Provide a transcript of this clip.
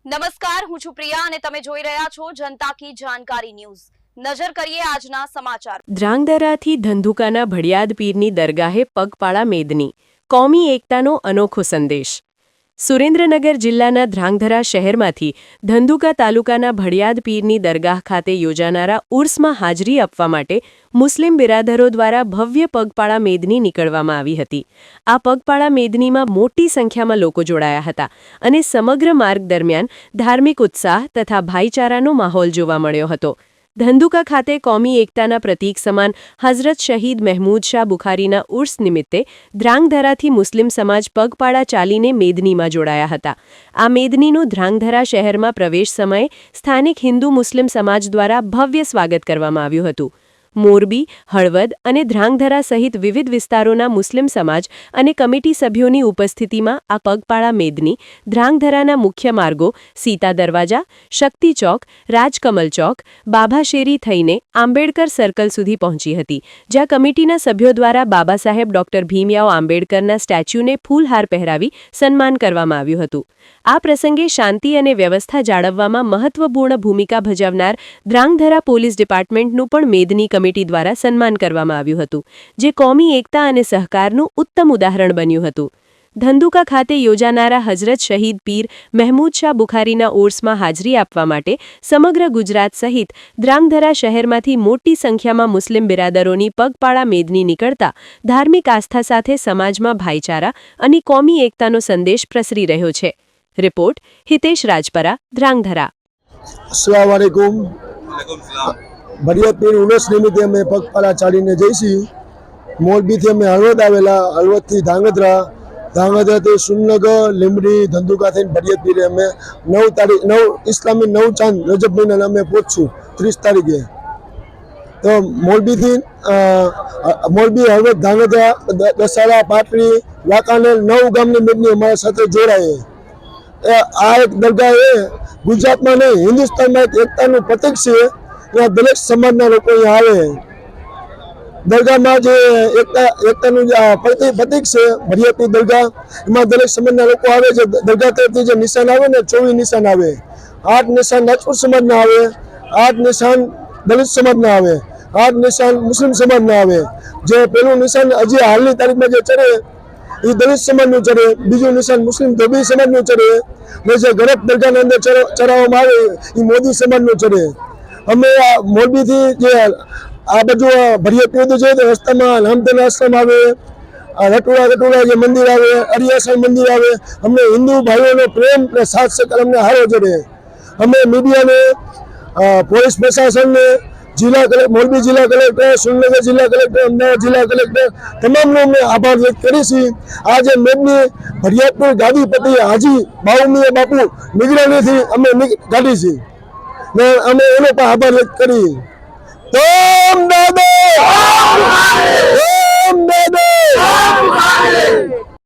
નમસ્કાર, હું છું પ્રિયા અને તમે જોઈ રહ્યા છો જનતા કી જાણકારી ન્યૂઝ। નજર કરીએ આજના સમાચાર। ધ્રાંગધરાથી ધંધુકાના ભડિયાદ પીરની દરગાહે પગપાળા મેદની, કોમી એકતાનો અનોખો સંદેશ। સુરેન્દ્રનગર જિલ્લાના ધ્રાંગધરા શહેરમાંથી ધંધુકા તાલુકાના ભડિયાદ પીરની દરગાહ ખાતે યોજાનારા ઉર્સમાં હાજરી આપવા માટે મુસ્લિમ બિરાદરો દ્વારા ભવ્ય પગપાળા મેદની નીકળવામાં આવી હતી। આ પગપાળા મેદનીમાં મોટી સંખ્યામાં લોકો જોડાયા હતા અને સમગ્ર માર્ગ દરમિયાન ધાર્મિક ઉત્સાહ તથા ભાઈચારાનો માહોલ જોવા મળ્યો હતો। ધંધુકા ખાતે કોમી એકતાના પ્રતીક સમાન હઝરત શહીદ મહેમૂદ શાહ બુખારીના ઉર્સ નિમિત્તે ધ્રાંગધરાથી મુસ્લિમ સમાજ પગપાળા ચાલીને મેદનીમાં જોડાયા હતા। આ મેદનીનું ધ્રાંગધરા શહેરમાં પ્રવેશ સમયે સ્થાનિક હિન્દુ મુસ્લિમ સમાજ દ્વારા ભવ્ય સ્વાગત કરવામાં આવ્યું હતું। મોરબી, હળવદ અને ધ્રાંગધરા સહિત વિવિધ વિસ્તારોના મુસ્લિમ સમાજ અને કમિટી સભ્યોની ઉપસ્થિતિમાં આ પગપાળા મેદની ધ્રાંગધરાના મુખ્ય માર્ગો સીતા દરવાજા, શક્તિ ચોક, રાજકમલ ચોક, બાભાશેરી થઈને આંબેડકર સર્કલ સુધી પહોંચી હતી, જ્યાં કમિટીના સભ્યો દ્વારા બાબા સાહેબ ડોક્ટર ભીમરાવ આંબેડકરના સ્ટેચ્યુને ફૂલહાર પહેરાવી સન્માન કરવામાં આવ્યું હતું। આ પ્રસંગે શાંતિ અને વ્યવસ્થા જાળવવામાં મહત્વપૂર્ણ ભૂમિકા ભજવનાર ધ્રાંગધરા પોલીસ ડિપાર્ટમેન્ટનું પણ મેદની કમિટી દ્વારા સન્માન કરવામાં આવ્યું હતું, જે કોમી એકતા અને સહકારનું ઉત્તમ ઉદાહરણ બન્યું હતું। ધંધુકા ખાતે યોજાનારા હઝરત શહીદ પીર મહેમૂદ શાહ બુખારીના ઉર્સમાં હાજરી આપવા માટે સમગ્ર ગુજરાત સહિત ધ્રાંગધરા શહેરમાંથી મોટી સંખ્યામાં મુસ્લિમ બિરાદરોની પગપાળા મેદની નીકળતા ધાર્મિક આસ્થા સાથે સમાજમાં ભાઈચારા અને કોમી એકતાનો સંદેશ પ્રસરી રહ્યો છે। રિપોર્ટ હિતેશ રાજપરા, ધ્રાંગધરા। अस्सलाम वालेकुम। ભડિયાદ પીર ઉર્સ નિમિત્તે અમે પગપાળા ચાલીને જઈશી। મોરબીથી અમે હળવદ આવેલા, હળવદથી ધાંગધ્રા, ધાંગધ્રાથી સુરનગર, લીંબડી, ધંધુકા થઈને ભડિયાદ પીરે અમે 9 ઇસ્લામી 9 ચાંદ રજબ મહિનાના અમે પહોંચશું 30 તારીખે। તો મોરબીથી મોરબી, હળવદ, ધાંગધ્રા, દસાડા, પાટડી, વાંકાનેર 9 ગામની મેદની અમારા સાથે જોડાય। આ એક દરગાહ એ ગુજરાતમાં નહીં હિન્દુસ્તાનમાં એક એકતાનું પ્રતીક છે। ત્યાં દરેક સમાજના લોકો અહીંયા આવે। દરગાહમાં જે એકતાનું પ્રતીક છે ભડિયાદની દરગાહ, એમાં દરેક સમાજના લોકો આવે છે। દરગાહ તરફથી જે નિશાન આવે ને 24 નિશાન આવે। 8 નિશાન રાજપૂત સમાજના આવે, 8 નિશાન દલિત સમાજના આવે, 8 નિશાન મુસ્લિમ સમાજના આવે। જે પેલું નિશાન હજી હાલની તારીખમાં જે ચડે એ દલિત સમાજનું ચડે, બીજું નિશાન મુસ્લિમ ધોબી સમાજનું ચડે, ને જે ગરબ દરગાહની અંદર ચડાવવામાં આવે એ મોદી સમાજનું ચડે। અમે મોરબીથી જે આ બાજુ ભડિયાદ પીર છે તો રસ્તામાં રામધન આશ્રમ આવે, રટુડા જે મંદિર આવે, અરિયાસણ મંદિર આવે। અમને હિન્દુ ભાઈઓનો પ્રેમ અને સાથ સહકાર અમને હારો ચડે। અમે મીડિયાને, પોલીસ પ્રશાસનને, મોરબી જિલ્લા કલેક્ટર, સુરેન્દ્રનગર જિલ્લા કલેક્ટર, અમદાવાદ જિલ્લા કલેક્ટર તમામનો અમે આભાર વ્યક્ત કરીશી। આજે મેદની ભડિયાદપુર ગાદીપતિ હાજી બાઉમિયા બાપુ નિગરાનીથી અમે કાઢી છીએ ને અમે એનો પણ આભાર વ્યક્ત કરી। તોમ દાદો